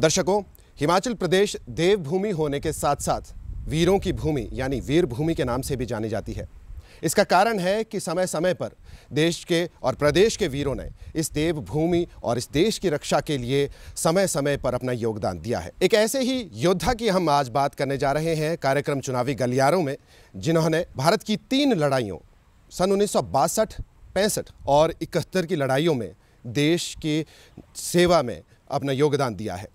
दर्शकों, हिमाचल प्रदेश देवभूमि होने के साथ साथ वीरों की भूमि यानी वीर भूमि के नाम से भी जानी जाती है। इसका कारण है कि समय समय पर देश के और प्रदेश के वीरों ने इस देवभूमि और इस देश की रक्षा के लिए समय समय पर अपना योगदान दिया है। एक ऐसे ही योद्धा की हम आज बात करने जा रहे हैं कार्यक्रम चुनावी गलियारों में, जिन्होंने भारत की 3 लड़ाइयों सन 1962, 65 और 71 की लड़ाइयों में देश की सेवा में अपना योगदान दिया है।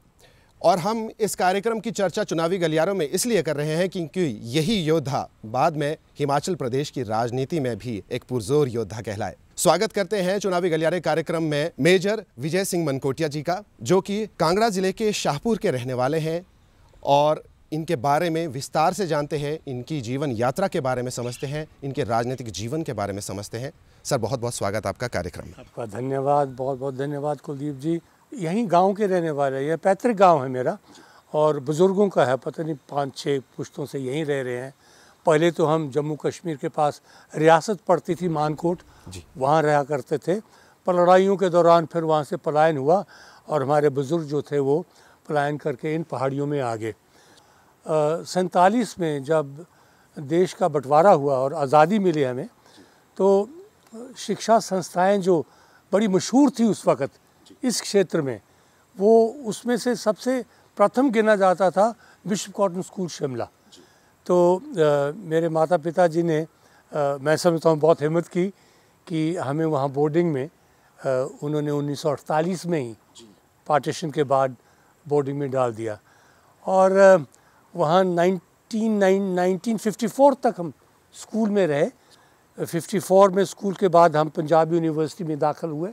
और हम इस कार्यक्रम की चर्चा चुनावी गलियारों में इसलिए कर रहे हैं क्योंकि यही योद्धा बाद में हिमाचल प्रदेश की राजनीति में भी एक पुरजोर योद्धा कहलाए। स्वागत करते हैं चुनावी गलियारे कार्यक्रम में मेजर विजय सिंह मनकोटिया जी का, जो कि कांगड़ा जिले के शाहपुर के रहने वाले हैं और इनके बारे में विस्तार से जानते हैं, इनकी जीवन यात्रा के बारे में समझते हैं, इनके राजनीतिक जीवन के बारे में समझते हैं। सर, बहुत बहुत स्वागत आपका कार्यक्रम में। आपका धन्यवाद, बहुत बहुत धन्यवाद कुलदीप जी। यहीं गांव के रहने वाले, यह पैतृक गांव है मेरा और बुज़ुर्गों का है, पता नहीं 5-6 पुश्तों से यहीं रह रहे हैं। पहले तो हम जम्मू कश्मीर के पास रियासत पड़ती थी मानकोट, वहाँ रहा करते थे। पर लड़ाइयों के दौरान फिर वहाँ से पलायन हुआ और हमारे बुज़ुर्ग जो थे वो पलायन करके इन पहाड़ियों में आ गए। 47 में जब देश का बंटवारा हुआ और आज़ादी मिली हमें, तो शिक्षा संस्थाएं जो बड़ी मशहूर थी उस वक़्त इस क्षेत्र में, वो उसमें से सबसे प्रथम गिना जाता था बिशप कॉटन स्कूल शिमला। तो मेरे माता पिता जी ने मैं समझता हूँ बहुत हिम्मत की कि हमें वहाँ बोर्डिंग में उन्होंने 1948 में ही पार्टीशन के बाद बोर्डिंग में डाल दिया और वहाँ 1954 तक हम स्कूल में रहे। 54 में स्कूल के बाद हम पंजाब यूनिवर्सिटी में दाखिल हुए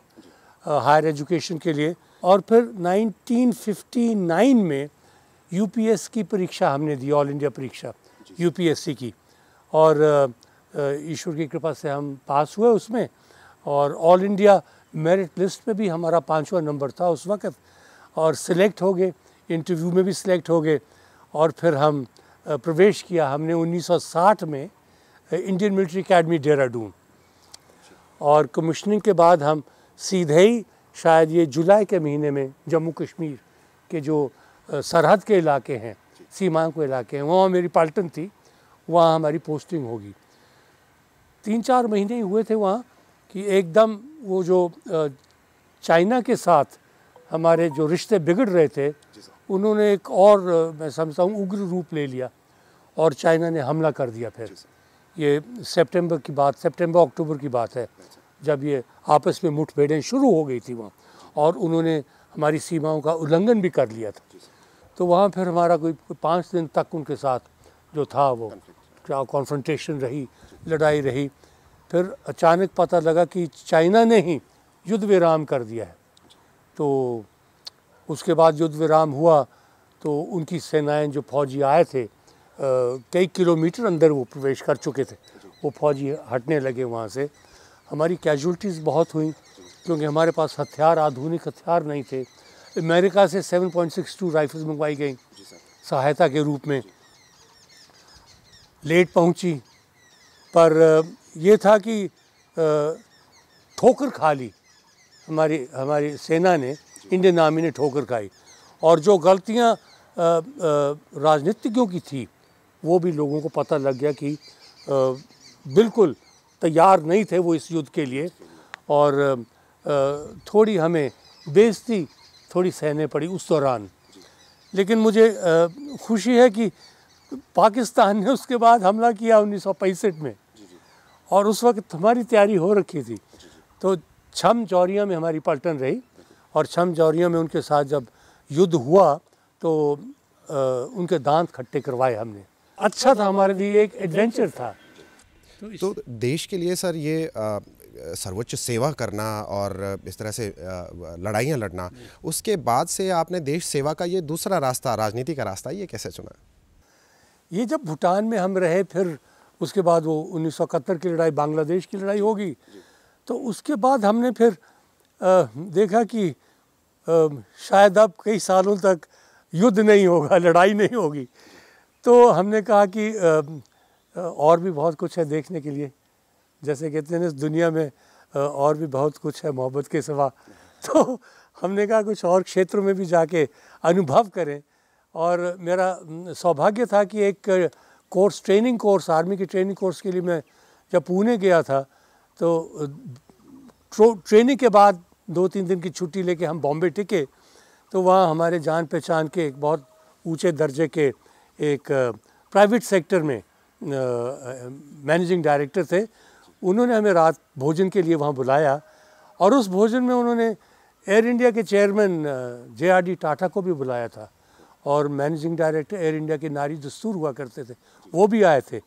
हायर एजुकेशन के लिए और फिर 1959 में यूपीएस की परीक्षा हमने दी, ऑल इंडिया परीक्षा यूपीएससी की, और ईश्वर की कृपा से हम पास हुए उसमें और ऑल इंडिया मेरिट लिस्ट में भी हमारा 5वां नंबर था उस वक़्त और सिलेक्ट हो गए, इंटरव्यू में भी सिलेक्ट हो गए और फिर हम प्रवेश किया हमने 1960 में इंडियन मिलिट्री अकेडमी देहरादून और कमीशनिंग के बाद हम सीधे ही शायद ये जुलाई के महीने में जम्मू कश्मीर के जो सरहद के इलाके हैं, सीमांत के इलाके हैं, वहाँ मेरी पलटन थी, वहाँ हमारी पोस्टिंग होगी। 3-4 महीने ही हुए थे वहाँ कि एकदम वो जो चाइना के साथ हमारे जो रिश्ते बिगड़ रहे थे, उन्होंने एक और मैं समझता हूँ उग्र रूप ले लिया और चाइना ने हमला कर दिया। फिर ये सितंबर की बात, सितंबर-अक्टूबर की बात है, जब ये आपस में मुठभेड़ें शुरू हो गई थी वहाँ और उन्होंने हमारी सीमाओं का उल्लंघन भी कर लिया था। तो वहाँ फिर हमारा कोई 5 दिन तक उनके साथ जो था वो क्या कॉन्फ्रंटेशन रही, लड़ाई रही। फिर अचानक पता लगा कि चाइना ने ही युद्ध विराम कर दिया है। तो उसके बाद युद्ध विराम हुआ तो उनकी सेनाएं जो फौजी आए थे कई किलोमीटर अंदर वो प्रवेश कर चुके थे, वो फौजी हटने लगे वहाँ से। हमारी कैजुअल्टीज़ बहुत हुई क्योंकि हमारे पास हथियार, आधुनिक हथियार नहीं थे। अमेरिका से 7.62 राइफल्स मंगवाई गई सहायता के रूप में, लेट पहुंची, पर ये था कि ठोकर खा ली हमारी सेना ने, इंडियन आर्मी ने ठोकर खाई और जो गलतियां राजनीतिज्ञों की थी वो भी लोगों को पता लग गया कि बिल्कुल तैयार नहीं थे वो इस युद्ध के लिए और थोड़ी हमें बेइज्जती थोड़ी सहने पड़ी उस दौरान। लेकिन मुझे खुशी है कि पाकिस्तान ने उसके बाद हमला किया 1965 में और उस वक्त हमारी तैयारी हो रखी थी। तो छम जौहरिया में हमारी पलटन रही और छम जौहरिया में उनके साथ जब युद्ध हुआ तो उनके दांत खट्टे करवाए हमने। अच्छा था, हमारे लिए एक एडवेंचर था। तो देश के लिए सर ये सर्वोच्च सेवा करना और इस तरह से लड़ाइयाँ लड़ना, उसके बाद से आपने देश सेवा का ये दूसरा रास्ता, राजनीति का रास्ता, ये कैसे चुना? ये जब भूटान में हम रहे, फिर उसके बाद वो 1971 की लड़ाई, बांग्लादेश की लड़ाई होगी, तो उसके बाद हमने फिर देखा कि शायद अब कई सालों तक युद्ध नहीं होगा, लड़ाई नहीं होगी। तो हमने कहा कि और भी बहुत कुछ है देखने के लिए, जैसे कहते हैं इस दुनिया में और भी बहुत कुछ है मोहब्बत के सिवा। तो हमने कहा कुछ और क्षेत्रों में भी जाके अनुभव करें। और मेरा सौभाग्य था कि एक कोर्स, ट्रेनिंग कोर्स, आर्मी के ट्रेनिंग कोर्स के लिए मैं जब पुणे गया था तो ट्रेनिंग के बाद 2-3 दिन की छुट्टी लेके हम बॉम्बे टिके। तो वहाँ हमारे जान पहचान के एक बहुत ऊंचे दर्जे के एक प्राइवेट सेक्टर में मैनेजिंग डायरेक्टर थे। उन्होंने हमें रात भोजन के लिए वहाँ बुलाया और उस भोजन में उन्होंने एयर इंडिया के चेयरमैन JRD टाटा को भी बुलाया था और मैनेजिंग डायरेक्टर एयर इंडिया के नारी दस्तूर हुआ करते थे, वो भी आए थे।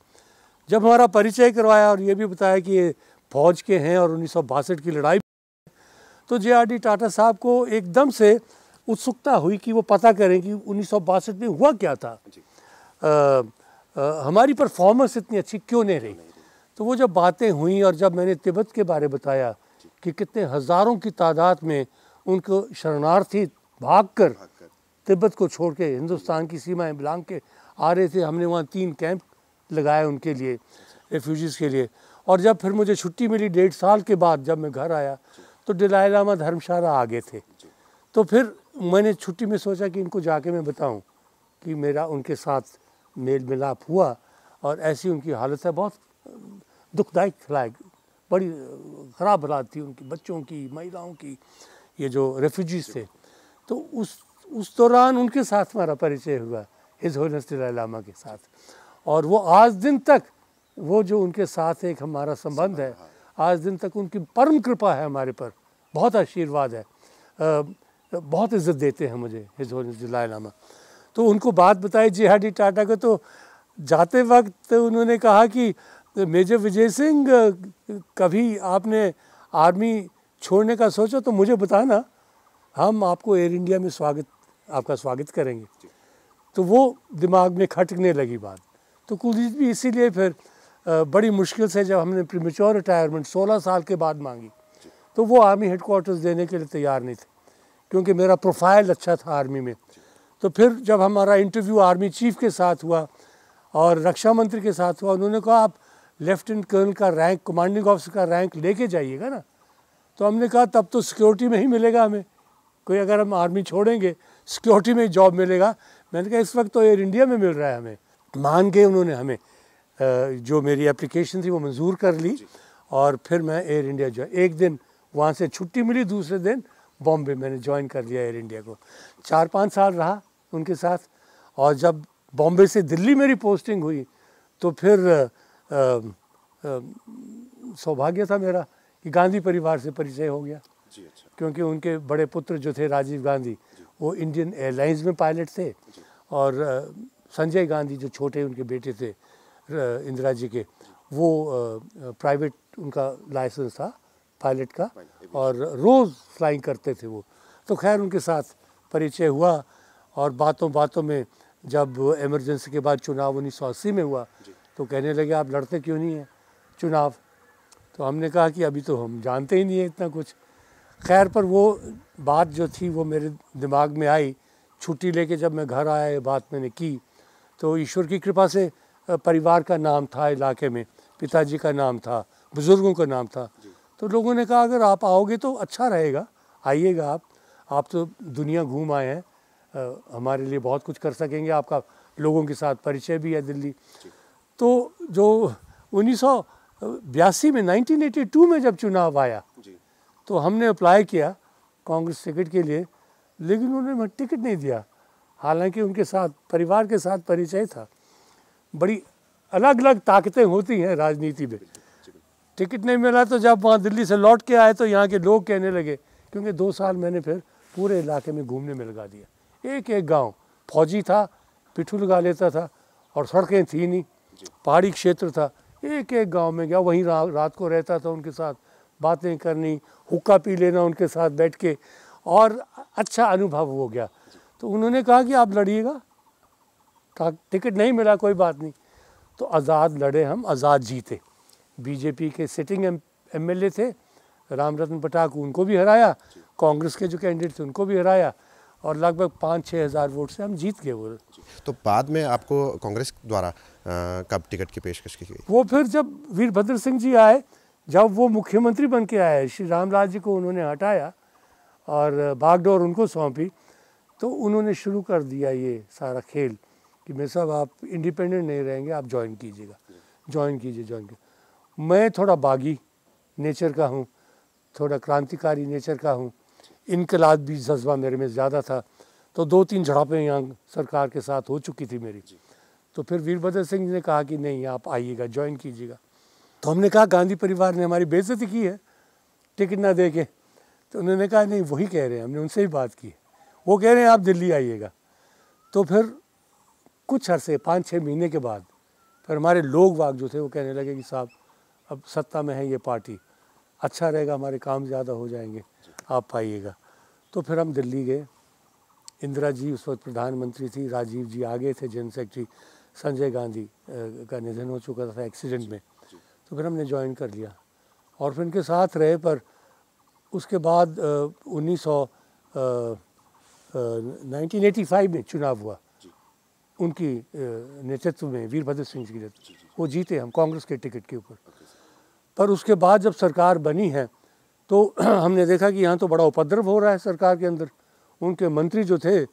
जब हमारा परिचय करवाया और ये भी बताया कि ये फौज के हैं और 1962 की लड़ाई, तो JRD टाटा साहब को एकदम से उत्सुकता हुई कि वो पता करें कि 1962 में हुआ क्या था, हमारी परफॉर्मेंस इतनी अच्छी क्यों नहीं रही। तो वो जब बातें हुई और जब मैंने तिब्बत के बारे बताया कि कितने हज़ारों की तादाद में उनको शरणार्थी भागकर तिब्बत को छोड़ के हिंदुस्तान की सीमाएं बिलांग के आ रहे थे, हमने वहाँ 3 कैंप लगाए उनके लिए, रेफ्यूजीज़ के लिए। और जब फिर मुझे छुट्टी मिली 1.5 साल के बाद, जब मैं घर आया तो दलाई लामा धर्मशाला आ गए थे। तो फिर मैंने छुट्टी में सोचा कि इनको जाके मैं बताऊं कि मेरा उनके साथ मेल मिलाप हुआ और ऐसी उनकी हालत है, बहुत दुखदायक खलायक, बड़ी ख़राब हालात थी उनकी, बच्चों की, महिलाओं की, ये जो रेफ्यूजीज़ थे। तो उस दौरान उनके साथ हमारा परिचय हुआ, हिज होलिनेस दलाई लामा के साथ। और वो आज दिन तक, वो जो उनके साथ एक हमारा संबंध है, आज दिन तक उनकी परम कृपा है हमारे पर, बहुत आशीर्वाद है, बहुत इज़्ज़त देते हैं मुझे हिज होलिनेस दलाई लामा। तो उनको बात बताई JRD टाटा को, तो जाते वक्त उन्होंने कहा कि मेजर विजय सिंह, कभी आपने आर्मी छोड़ने का सोचा तो मुझे बताना, हम आपको एयर इंडिया में आपका स्वागत करेंगे। तो वो दिमाग में खटकने लगी बात। तो कुलजीत भी इसीलिए फिर बड़ी मुश्किल से जब हमने प्रीमेच्योर रिटायरमेंट 16 साल के बाद मांगी, तो वो आर्मी हेडक्वार्टर्स देने के लिए तैयार नहीं थे, क्योंकि मेरा प्रोफाइल अच्छा था आर्मी में। तो फिर जब हमारा इंटरव्यू आर्मी चीफ के साथ हुआ और रक्षा मंत्री के साथ हुआ, उन्होंने कहा आप लेफ्टिनेंट कर्नल का रैंक, कमांडिंग ऑफिसर का रैंक लेके जाइएगा ना। तो हमने कहा तब तो सिक्योरिटी में ही मिलेगा हमें, कोई अगर हम आर्मी छोड़ेंगे सिक्योरिटी में ही जॉब मिलेगा। मैंने कहा इस वक्त तो एयर इंडिया में मिल रहा है हमें। मान के उन्होंने हमें जो मेरी एप्लीकेशन थी वो मंजूर कर ली और फिर मैं एयर इंडिया जो एक दिन वहाँ से छुट्टी मिली, दूसरे दिन बॉम्बे मैंने ज्वाइन कर लिया एयर इंडिया को। 4-5 साल रहा उनके साथ। और जब बॉम्बे से दिल्ली मेरी पोस्टिंग हुई तो फिर सौभाग्य था मेरा कि गांधी परिवार से परिचय हो गया। क्योंकि उनके बड़े पुत्र जो थे राजीव गांधी, वो इंडियन एयरलाइंस में पायलट थे, और संजय गांधी जो छोटे उनके बेटे थे इंदिरा जी के, वो प्राइवेट उनका लाइसेंस था पायलट का और रोज़ फ्लाइंग करते थे वो। तो खैर उनके साथ परिचय हुआ और बातों बातों में जब इमरजेंसी के बाद चुनाव 1980 में हुआ तो कहने लगे आप लड़ते क्यों नहीं हैं चुनाव। तो हमने कहा कि अभी तो हम जानते ही नहीं है इतना कुछ। खैर पर वो बात जो थी वो मेरे दिमाग में आई। छुट्टी लेके जब मैं घर आया ये बात मैंने की तो ईश्वर की कृपा से परिवार का नाम था इलाके में, पिताजी का नाम था, बुज़ुर्गों का नाम था। तो लोगों ने कहा अगर आप आओगे तो अच्छा रहेगा, आइएगा आप तो दुनिया घूम आए हैं, हमारे लिए बहुत कुछ कर सकेंगे, आपका लोगों के साथ परिचय भी है दिल्ली। तो जो 1982 में 1982 में जब चुनाव आया तो हमने अप्लाई किया कांग्रेस टिकट के लिए, लेकिन उन्होंने टिकट नहीं दिया। हालांकि उनके साथ परिवार के साथ परिचय था। बड़ी अलग अलग ताकतें होती हैं राजनीति में। टिकट नहीं मिला तो जब वहाँ दिल्ली से लौट के आए तो यहाँ के लोग कहने लगे, क्योंकि 2 साल मैंने फिर पूरे इलाके में घूमने में लगा दिया। एक एक गांव फौजी था, पिट्ठू लगा लेता था और सड़कें थी नहीं, पहाड़ी क्षेत्र था। एक एक गांव में गया, वहीं रात को रहता था उनके साथ, बातें करनी, हुक्का पी लेना उनके साथ बैठ के, और अच्छा अनुभव हो गया। तो उन्होंने कहा कि आप लड़िएगा, टिकट नहीं मिला कोई बात नहीं। तो आज़ाद लड़े हम, आज़ाद जीते। बीजेपी के सिटिंग एमएलए थे रामरतन पटाक, उनको भी हराया, कांग्रेस के जो कैंडिडेट थे उनको भी हराया, और लगभग 5-6 हज़ार वोट से हम जीत गए वो। तो बाद में आपको कांग्रेस द्वारा कब टिकट की पेशकश की गई? वो फिर जब वीरभद्र सिंह जी आए, जब वो मुख्यमंत्री बन के आए, श्री रामलाल जी को उन्होंने हटाया और बागडोर उनको सौंपी, तो उन्होंने शुरू कर दिया ये सारा खेल कि मेरे साहब आप इंडिपेंडेंट नहीं रहेंगे, आप ज्वाइन कीजिएगा, ज्वाइन कीजिए। मैं थोड़ा बागी नेचर का हूँ, थोड़ा क्रांतिकारी नेचर का हूँ, इनकलाबी जज्बा मेरे में ज़्यादा था, तो 2-3 झड़पें यहाँ सरकार के साथ हो चुकी थी मेरी। तो फिर वीरभद्र सिंह ने कहा कि नहीं, आप आइएगा, ज्वाइन कीजिएगा। तो हमने कहा गांधी परिवार ने हमारी बेइज्जती की है टिकट ना दे के। तो उन्होंने कहा नहीं, वही कह रहे हैं, हमने उनसे ही बात की, वो कह रहे हैं आप दिल्ली आइएगा। तो फिर कुछ अरसे 5-6 महीने के बाद फिर हमारे लोग वाग जो थे वो कहने लगे कि साहब अब सत्ता में है ये पार्टी, अच्छा रहेगा, हमारे काम ज़्यादा हो जाएंगे, आप आइएगा। तो फिर हम दिल्ली गए। इंदिरा जी उस वक्त प्रधानमंत्री थी, राजीव जी आगे थे जनरल सेक्रेटरी, संजय गांधी का निधन हो चुका था एक्सीडेंट में। तो फिर हमने ज्वाइन कर लिया और फिर उनके साथ रहे। पर उसके बाद 1985 में चुनाव हुआ उनकी नेतृत्व में, वीरभद्र सिंह जी के नेतृत्व, वो जीते हम कांग्रेस के टिकट के ऊपर। पर उसके बाद जब सरकार बनी है तो हमने देखा कि यहाँ तो बड़ा उपद्रव हो रहा है सरकार के अंदर। उनके मंत्री जो थे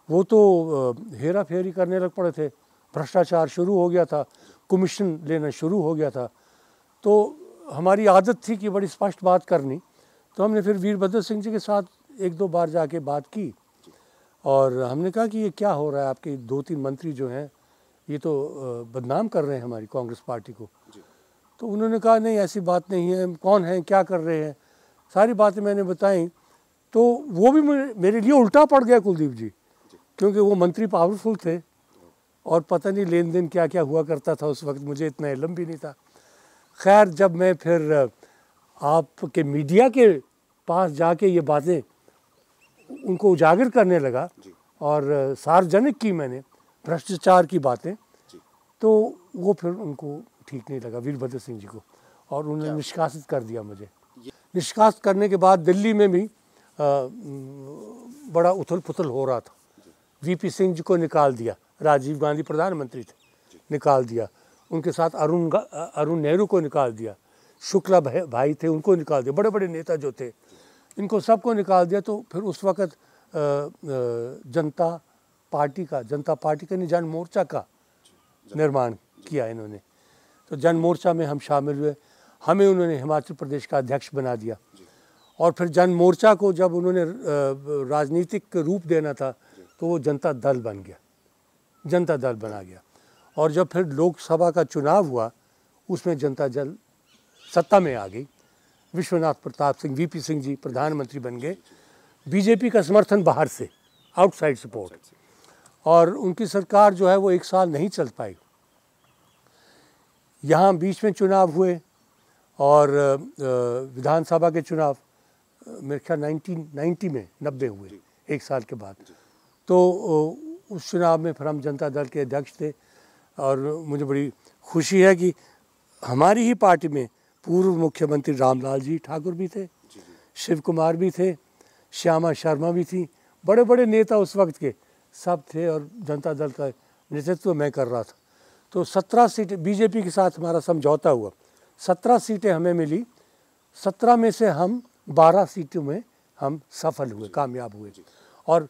वो तो हेरा फेरी करने लग पड़े थे, भ्रष्टाचार शुरू हो गया था, कमीशन लेना शुरू हो गया था। तो हमारी आदत थी कि बड़ी स्पष्ट बात करनी। तो हमने फिर वीरभद्र सिंह जी के साथ 1-2 बार जाके बात की और हमने कहा कि ये क्या हो रहा है, आपके 2-3 मंत्री जो हैं ये तो बदनाम कर रहे हैं हमारी कांग्रेस पार्टी को। तो उन्होंने कहा नहीं, ऐसी बात नहीं है, कौन है, क्या कर रहे हैं, सारी बातें मैंने बताई। तो वो भी मेरे लिए उल्टा पड़ गया कुलदीप जी, क्योंकि वो मंत्री पावरफुल थे और पता नहीं लेन देन क्या क्या हुआ करता था उस वक्त, मुझे इतना इल्म भी नहीं था। खैर, जब मैं फिर आपके मीडिया के पास जाके ये बातें उनको उजागर करने लगा और सार्वजनिक की मैंने भ्रष्टाचार की बातें, तो वो फिर उनको ठीक नहीं लगा वीरभद्र सिंह जी को, और उन्होंने निष्कासित कर दिया मुझे। निष्कासित करने के बाद दिल्ली में भी बड़ा उथल पुथल हो रहा था। वीपी सिंह जी को निकाल दिया, राजीव गांधी प्रधानमंत्री थे, निकाल दिया। उनके साथ अरुण नेहरू को निकाल दिया, शुक्ला भाई थे उनको निकाल दिया, बड़े बड़े नेता जो थे इनको सबको निकाल दिया। तो फिर उस वक़्त जनता पार्टी का नहीं, जन मोर्चा का निर्माण किया इन्होंने। तो जन मोर्चा में हम शामिल हुए, हमें उन्होंने हिमाचल प्रदेश का अध्यक्ष बना दिया। और फिर जन मोर्चा को जब उन्होंने राजनीतिक रूप देना था तो वो जनता दल बन गया, जनता दल बना गया। और जब फिर लोकसभा का चुनाव हुआ उसमें जनता दल सत्ता में आ गई, विश्वनाथ प्रताप सिंह, वीपी सिंह जी प्रधानमंत्री बन गए, बीजेपी का समर्थन बाहर से, आउटसाइड सपोर्ट, और उनकी सरकार जो है वो 1 साल नहीं चल पाई। यहाँ बीच में चुनाव हुए और विधानसभा के चुनाव मेरे ख्याल 90 हुए, 1 साल के बाद। तो उस चुनाव में फिर हम जनता दल के अध्यक्ष थे और मुझे बड़ी खुशी है कि हमारी ही पार्टी में पूर्व मुख्यमंत्री रामलाल जी ठाकुर भी थे, शिव कुमार भी थे, श्यामा शर्मा भी थी, बड़े बड़े नेता उस वक्त के सब थे और जनता दल का नेतृत्व मैं कर रहा था। तो 17 सीटें बीजेपी के साथ हमारा समझौता हुआ, 17 सीटें हमें मिली, 17 में से हम 12 सीटों में हम सफल हुए, कामयाब हुए। और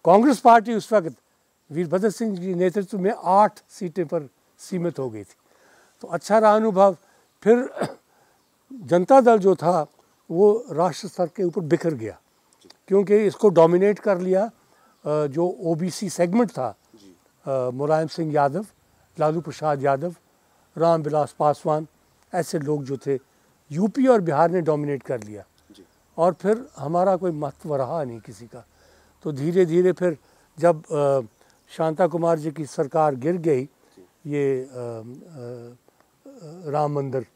कांग्रेस पार्टी उस वक्त वीरभद्र सिंह जी नेतृत्व में 8 सीटें पर सीमित हो गई थी। तो अच्छा रहा अनुभव। फिर जनता दल जो था वो राष्ट्र स्तर के ऊपर बिखर गया, क्योंकि इसको डोमिनेट कर लिया जो ओबीसी सेगमेंट था, मुलायम सिंह यादव, लालू प्रसाद यादव, रामविलास पासवान, ऐसे लोग जो थे यूपी और बिहार ने डोमिनेट कर लिया। और फिर हमारा कोई महत्व रहा नहीं किसी का। तो धीरे धीरे फिर जब शांता कुमार जी की सरकार गिर गई, ये राम मंदिर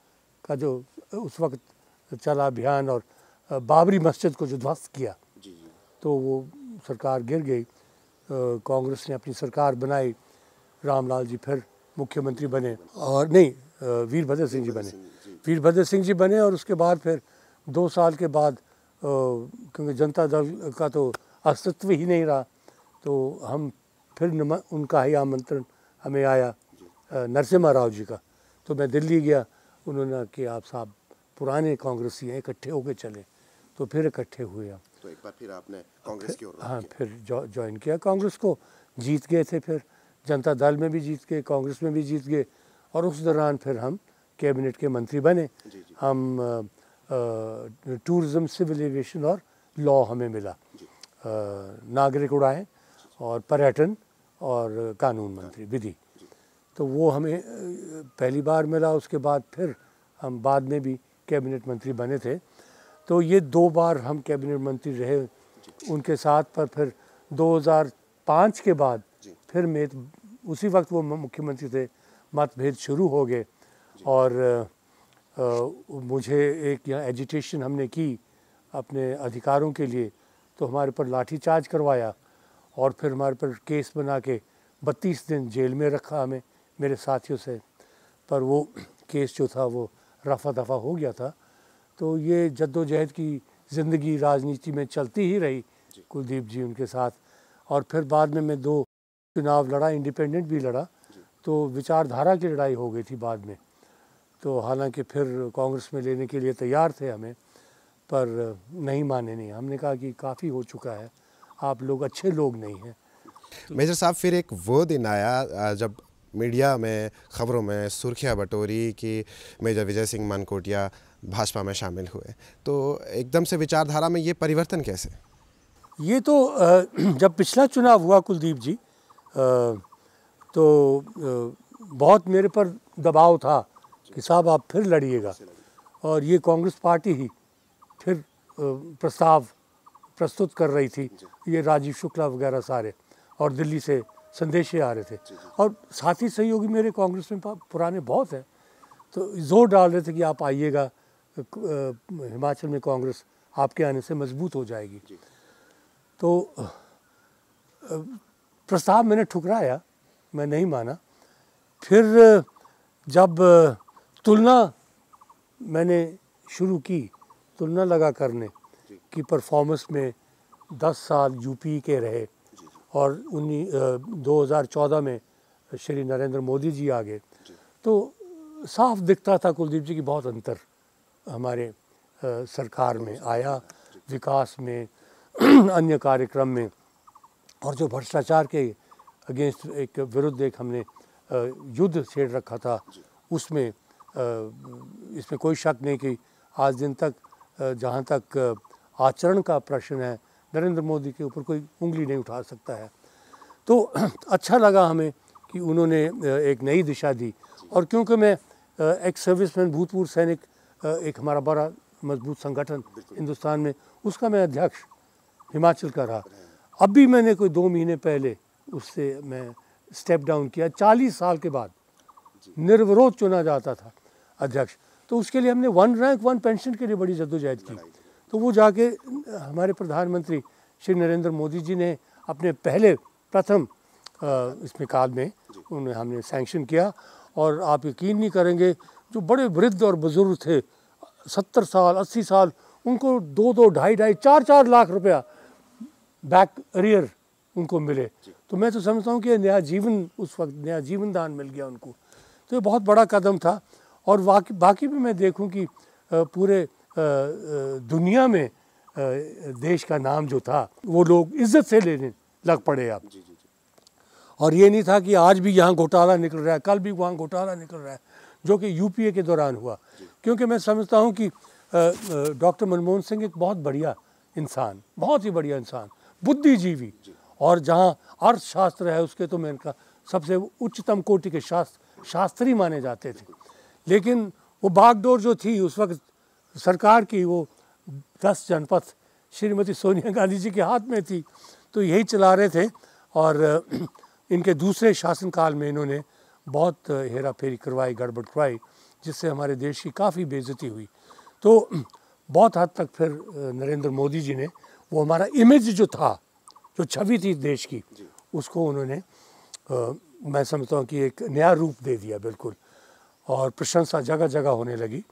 का जो उस वक्त चला अभियान और बाबरी मस्जिद को जो ध्वस्त किया, तो वो सरकार गिर गई। कांग्रेस ने अपनी सरकार बनाई, रामलाल जी फिर मुख्यमंत्री बने, और नहीं, वीरभद्र सिंह जी बने, वीरभद्र सिंह जी बने। और उसके बाद फिर 2 साल के बाद क्योंकि जनता दल का तो अस्तित्व ही नहीं रहा, तो हम फिर उनका ही आमंत्रण हमें आया, नरसिम्हा राव जी का। तो मैं दिल्ली गया, उन्होंने कि आप साहब पुराने कांग्रेसी हैं, इकट्ठे होकर चले। तो फिर इकट्ठे हुए हम। तो एक बार फिर आपने कांग्रेस की ओर रुख हाँ, किया। फिर ज्वाइन किया कांग्रेस को, जीत गए थे, फिर जनता दल में भी जीत गए, कांग्रेस में भी जीत गए, और उस दौरान फिर हम कैबिनेट के मंत्री बने। हम टूरिज्म, सिविल एविएशन और लॉ हमें मिला, नागरिक उड़ान और पर्यटन और कानून मंत्री विधि, तो वो हमें पहली बार मिला। उसके बाद फिर हम बाद में भी कैबिनेट मंत्री बने थे, तो ये 2 बार हम कैबिनेट मंत्री रहे उनके साथ। पर फिर 2005 के बाद फिर मैं उसी वक्त वो मुख्यमंत्री थे, मतभेद शुरू हो गए, और मुझे एक यहाँ एजिटेशन हमने की अपने अधिकारों के लिए, तो हमारे पर लाठीचार्ज करवाया, और फिर हमारे पर केस बना के 32 दिन जेल में रखा हमें मेरे साथियों से। पर वो केस जो था वो रफ़ा दफ़ा हो गया था। तो ये जद्दोजहद की ज़िंदगी राजनीति में चलती ही रही कुलदीप जी उनके साथ। और फिर बाद में मैं 2 चुनाव लड़ा, इंडिपेंडेंट भी लड़ा, तो विचारधारा की लड़ाई हो गई थी बाद में। तो हालांकि फिर कांग्रेस में लेने के लिए तैयार थे हमें, पर नहीं माने नहीं। हमने कहा कि काफ़ी हो चुका है, आप लोग अच्छे लोग नहीं हैं। मेजर साहब, फिर एक वो दिन आया जब मीडिया में खबरों में सुर्खियां बटोरी कि मेजर विजय सिंह मानकोटिया भाजपा में शामिल हुए, तो एकदम से विचारधारा में ये परिवर्तन कैसे? ये तो जब पिछला चुनाव हुआ कुलदीप जी, तो बहुत मेरे पर दबाव था कि साहब आप फिर लड़िएगा, और ये कांग्रेस पार्टी ही फिर प्रस्ताव प्रस्तुत कर रही थी, ये राजीव शुक्ला वगैरह सारे, और दिल्ली से संदेशे आ रहे थे, और साथी सहयोगी मेरे कांग्रेस में पुराने बहुत हैं, तो जोर डाल रहे थे कि आप आइएगा, हिमाचल में कांग्रेस आपके आने से मजबूत हो जाएगी। तो प्रस्ताव मैंने ठुकराया, मैं नहीं माना। फिर जब तुलना मैंने शुरू की, तुलना लगा करने कि परफॉर्मेंस में 10 साल यूपी के रहे, और 2014 में श्री नरेंद्र मोदी जी आ गए, तो साफ दिखता था कुलदीप जी की बहुत अंतर हमारे सरकार में आया, विकास में, अन्य कार्यक्रम में, और जो भ्रष्टाचार के अगेंस्ट एक विरुद्ध एक हमने युद्ध छेड़ रखा था, उसमें इसमें कोई शक नहीं कि आज दिन तक जहाँ तक आचरण का प्रश्न है, नरेंद्र मोदी के ऊपर कोई उंगली नहीं उठा सकता है। तो अच्छा लगा हमें कि उन्होंने एक नई दिशा दी। और क्योंकि मैं एक सर्विसमैन, भूतपूर्व सैनिक, एक हमारा बड़ा मजबूत संगठन हिंदुस्तान में, उसका मैं अध्यक्ष हिमाचल का रहा। अब भी मैंने कोई 2 महीने पहले उससे मैं स्टेप डाउन किया। 40 साल के बाद निर्विरोध चुना जाता था अध्यक्ष, तो उसके लिए हमने 1 रैंक 1 पेंशन के लिए बड़ी जद्दोजहद की। तो वो जाके हमारे प्रधानमंत्री श्री नरेंद्र मोदी जी ने अपने प्रथम इसमें काल में उन्हें हमने सैंक्शन किया। और आप यकीन नहीं करेंगे, जो बड़े वृद्ध और बुजुर्ग थे, 70 साल 80 साल, उनको 2-2, 2.5, 4-4 लाख रुपया बैक अरियर उनको मिले। तो मैं तो समझता हूँ कि नया जीवन, उस वक्त नया जीवन दान मिल गया उनको। तो ये बहुत बड़ा कदम था। और बाकी भी मैं देखूँ कि पूरे दुनिया में देश का नाम जो था वो लोग इज्जत से लेने लग पड़े अब। और ये नहीं था कि आज भी यहाँ घोटाला निकल रहा है, कल भी वहाँ घोटाला निकल रहा है, जो कि यूपीए के दौरान हुआ। क्योंकि मैं समझता हूँ कि डॉक्टर मनमोहन सिंह एक बहुत बढ़िया इंसान, बहुत ही बढ़िया इंसान, बुद्धिजीवी, और जहाँ अर्थशास्त्र है उसके तो मैं इनका सबसे उच्चतम कोटि के शास्त्री माने जाते थे। लेकिन वो बागडोर जो थी उस वक्त सरकार की, वो 10 जनपद श्रीमती सोनिया गांधी जी के हाथ में थी, तो यही चला रहे थे। और इनके दूसरे शासनकाल में इन्होंने बहुत हेरा फेरी करवाई, गड़बड़ करवाई, जिससे हमारे देश की काफ़ी बेइज्जती हुई। तो बहुत हद तक फिर नरेंद्र मोदी जी ने वो हमारा इमेज जो था, जो छवि थी देश की, उसको उन्होंने मैं समझता हूँ कि एक नया रूप दे दिया बिल्कुल। और प्रशंसा जगह जगह होने लगी,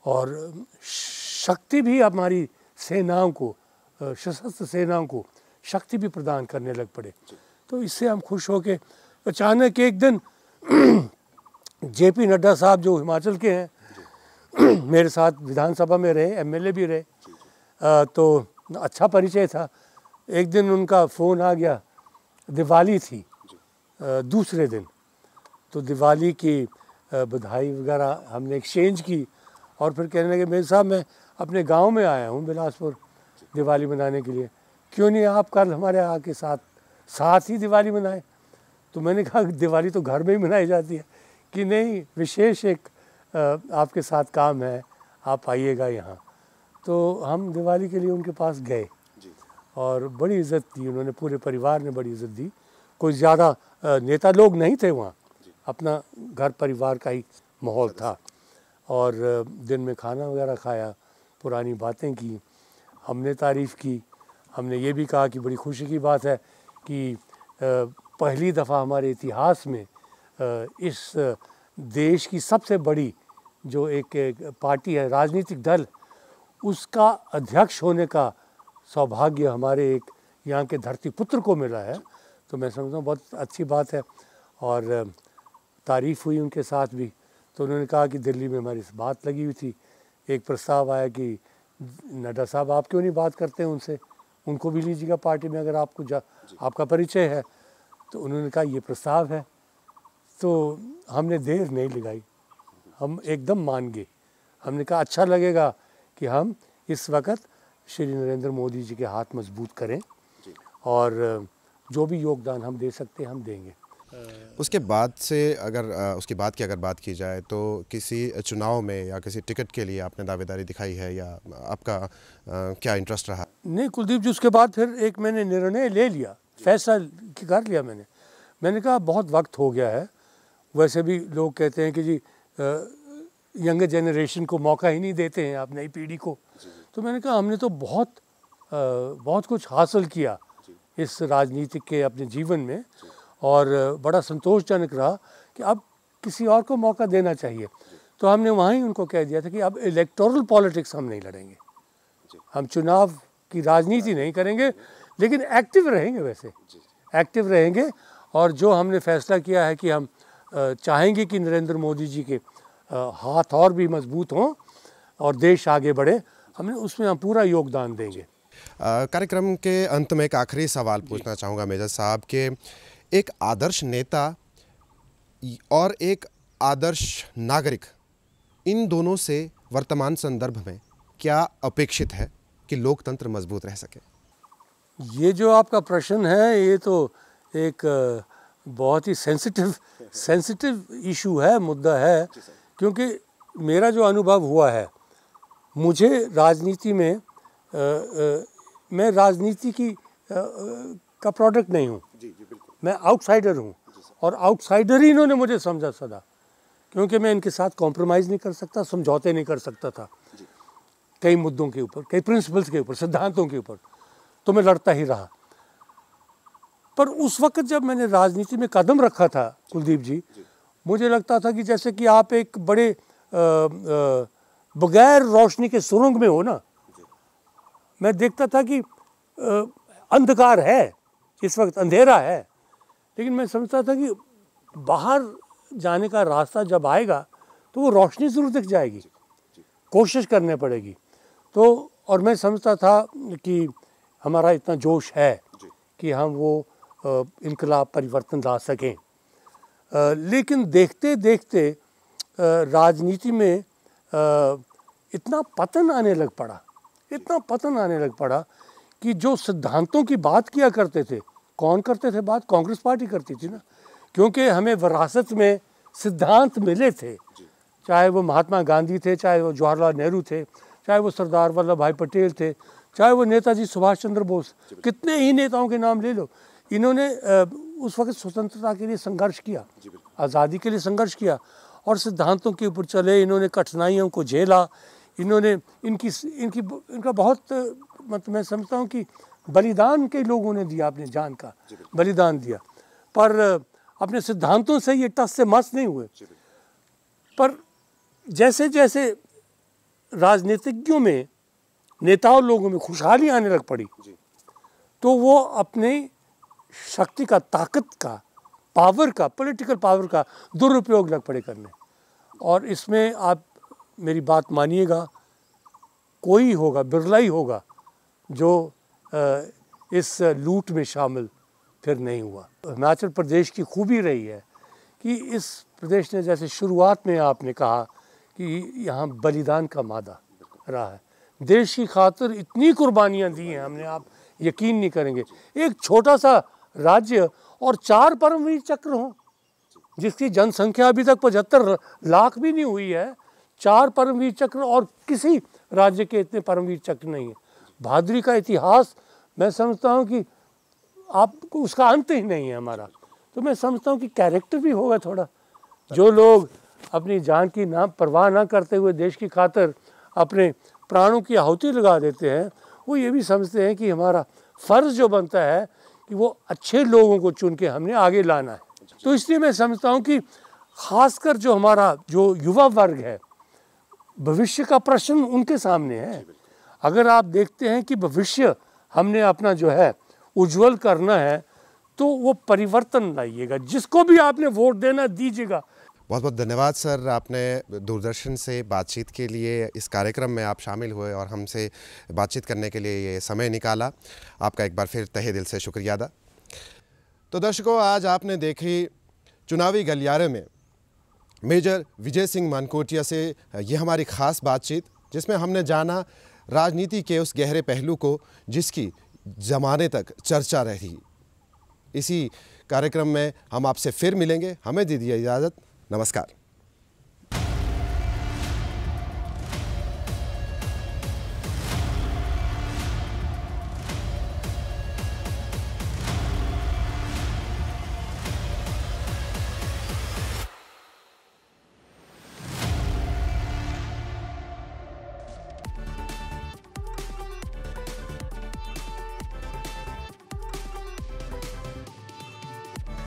और शक्ति भी हमारी सेनाओं को, सशस्त्र सेनाओं को शक्ति भी प्रदान करने लग पड़े। तो इससे हम खुश हो के अचानक एक दिन जेपी नड्डा साहब जो हिमाचल के हैं, मेरे साथ विधानसभा में रहे, एमएलए भी रहे, तो अच्छा परिचय था। एक दिन उनका फ़ोन आ गया, दिवाली थी दूसरे दिन, तो दिवाली की बधाई वगैरह हमने एक्सचेंज की और फिर कहने लगे मेरे साहब मैं अपने गांव में आया हूं बिलासपुर दिवाली मनाने के लिए, क्यों नहीं आप कल हमारे आके साथ ही दिवाली मनाएं। तो मैंने कहा दिवाली तो घर में ही मनाई जाती है, कि नहीं विशेष एक आपके साथ काम है, आप आइएगा यहाँ। तो हम दिवाली के लिए उनके पास गए और बड़ी इज़्ज़त दी उन्होंने, पूरे परिवार ने बड़ी इज़्ज़त दी। कोई ज़्यादा नेता लोग नहीं थे वहाँ, अपना घर परिवार का ही माहौल था। और दिन में खाना वगैरह खाया, पुरानी बातें की, हमने तारीफ़ की। हमने ये भी कहा कि बड़ी खुशी की बात है कि पहली दफ़ा हमारे इतिहास में इस देश की सबसे बड़ी जो एक पार्टी है, राजनीतिक दल, उसका अध्यक्ष होने का सौभाग्य हमारे एक यहाँ के धरती पुत्र को मिला है। तो मैं समझता हूँ बहुत अच्छी बात है। और तारीफ़ हुई उनके साथ भी। तो उन्होंने कहा कि दिल्ली में हमारी बात लगी हुई थी, एक प्रस्ताव आया कि नड्डा साहब आप क्यों नहीं बात करते हैं उनसे, उनको भी लीजिएगा पार्टी में अगर आपको आपका परिचय है। तो उन्होंने कहा ये प्रस्ताव है। तो हमने देर नहीं लगाई, हम एकदम मान गए। हमने कहा अच्छा लगेगा कि हम इस वक्त श्री नरेंद्र मोदी जी के हाथ मजबूत करें और जो भी योगदान हम दे सकते हैं हम देंगे। उसके बाद से उसके बाद की अगर बात की जाए तो किसी चुनाव में या किसी टिकट के लिए आपने दावेदारी दिखाई है या आपका क्या इंटरेस्ट रहा? नहीं कुलदीप जी, उसके बाद फिर एक मैंने निर्णय ले लिया, फैसला कर लिया मैंने कहा बहुत वक्त हो गया है। वैसे भी लोग कहते हैं कि जी यंगर जनरेशन को मौका ही नहीं देते हैं आप, नई पीढ़ी को। तो मैंने कहा हमने तो बहुत कुछ हासिल किया इस राजनीतिक के अपने जीवन में और बड़ा संतोषजनक रहा कि अब किसी और को मौका देना चाहिए। तो हमने वहाँ ही उनको कह दिया था कि अब इलेक्टोरल पॉलिटिक्स हम नहीं लड़ेंगे, हम चुनाव की राजनीति नहीं करेंगे, लेकिन एक्टिव रहेंगे, वैसे एक्टिव रहेंगे। और जो हमने फैसला किया है कि हम चाहेंगे कि नरेंद्र मोदी जी के हाथ और भी मजबूत हों और देश आगे बढ़े, हमने उसमें हम पूरा योगदान देंगे। कार्यक्रम के अंत में एक आखिरी सवाल पूछना चाहूँगा मेजर साहब के, एक आदर्श नेता और एक आदर्श नागरिक, इन दोनों से वर्तमान संदर्भ में क्या अपेक्षित है कि लोकतंत्र मजबूत रह सके? ये जो आपका प्रश्न है ये तो एक बहुत ही सेंसिटिव इशू है, मुद्दा है, क्योंकि मेरा जो अनुभव हुआ है, मुझे राजनीति में मैं राजनीति का प्रोडक्ट नहीं हूँ, मैं आउटसाइडर हूँ। और आउटसाइडर ही इन्होंने मुझे समझा सदा, क्योंकि मैं इनके साथ कॉम्प्रोमाइज़ नहीं कर सकता, समझौते नहीं कर सकता था कई मुद्दों के ऊपर, कई प्रिंसिपल्स के ऊपर, सिद्धांतों के ऊपर, तो मैं लड़ता ही रहा। पर उस वक्त जब मैंने राजनीति में कदम रखा था कुलदीप जी, मुझे लगता था कि जैसे कि आप एक बड़े बगैर रोशनी के सुरंग में हो ना। मैं देखता था कि अंधकार है, इस वक्त अंधेरा है, लेकिन मैं समझता था कि बाहर जाने का रास्ता जब आएगा तो वो रोशनी ज़रूर दिख जाएगी, कोशिश करने पड़ेगी। तो और मैं समझता था कि हमारा इतना जोश है कि हम वो इनकलाब परिवर्तन ला सकें। लेकिन देखते देखते राजनीति में इतना पतन आने लग पड़ा कि जो सिद्धांतों की बात किया करते थे, कौन करते थे बात? कांग्रेस पार्टी करती थी ना, क्योंकि हमें विरासत में सिद्धांत मिले थे, चाहे वो महात्मा गांधी थे, चाहे वो जवाहरलाल नेहरू थे, चाहे वो सरदार वल्लभ भाई पटेल थे, चाहे वो नेताजी सुभाष चंद्र बोस, कितने ही नेताओं के नाम ले लो। इन्होंने उस वक्त स्वतंत्रता के लिए संघर्ष किया, आज़ादी के लिए संघर्ष किया और सिद्धांतों के ऊपर चले। इन्होंने कठिनाइयों को झेला, इन्होंने इनका बहुत मतलब मैं समझता हूँ कि बलिदान के लोगों ने दिया, अपने जान का बलिदान दिया, पर अपने सिद्धांतों से ये टस से मस नहीं हुए। पर जैसे जैसे राजनीतिज्ञों में, नेताओं लोगों में खुशहाली आने लग पड़ी, तो वो अपने शक्ति का, ताकत का, पावर का, पॉलिटिकल पावर का दुरुपयोग लग पड़े करने। और इसमें आप मेरी बात मानिएगा, कोई होगा, बिरला ही होगा जो इस लूट में शामिल फिर नहीं हुआ। हिमाचल प्रदेश की खूबी रही है कि इस प्रदेश ने, जैसे शुरुआत में आपने कहा कि यहाँ बलिदान का मादा रहा है, देश की खातिर इतनी कुर्बानियाँ दी हैं हमने, आप यकीन नहीं करेंगे। एक छोटा सा राज्य और 4 परमवीर चक्र हों, जिसकी जनसंख्या अभी तक 75 लाख भी नहीं हुई है, 4 परमवीर चक्र, और किसी राज्य के इतने परमवीर चक्र नहीं है। बहादुरी का इतिहास मैं समझता हूँ कि आपको उसका अंत ही नहीं है हमारा। तो मैं समझता हूँ कि कैरेक्टर भी होगा थोड़ा। जो लोग अपनी जान की ना परवाह ना करते हुए देश की खातिर अपने प्राणों की आहुति लगा देते हैं, वो ये भी समझते हैं कि हमारा फ़र्ज़ जो बनता है कि वो अच्छे लोगों को चुन के हमने आगे लाना है। तो इसलिए मैं समझता हूँ कि ख़ासकर जो हमारा जो युवा वर्ग है, भविष्य का प्रश्न उनके सामने है। अगर आप देखते हैं कि भविष्य हमने अपना जो है उज्जवल करना है, तो वो परिवर्तन लाइएगा। जिसको भी आपने वोट देना दीजिएगा। बहुत बहुत धन्यवाद सर, आपने दूरदर्शन से बातचीत के लिए इस कार्यक्रम में आप शामिल हुए और हमसे बातचीत करने के लिए ये समय निकाला। आपका एक बार फिर तहे दिल से शुक्रिया अदा। तो दर्शकों, आज आपने देखी चुनावी गलियारे में मेजर विजय सिंह मानकोटिया से ये हमारी ख़ास बातचीत, जिसमें हमने जाना राजनीति के उस गहरे पहलू को जिसकी ज़माने तक चर्चा रही। इसी कार्यक्रम में हम आपसे फिर मिलेंगे। हमें दीजिए इजाज़त। नमस्कार।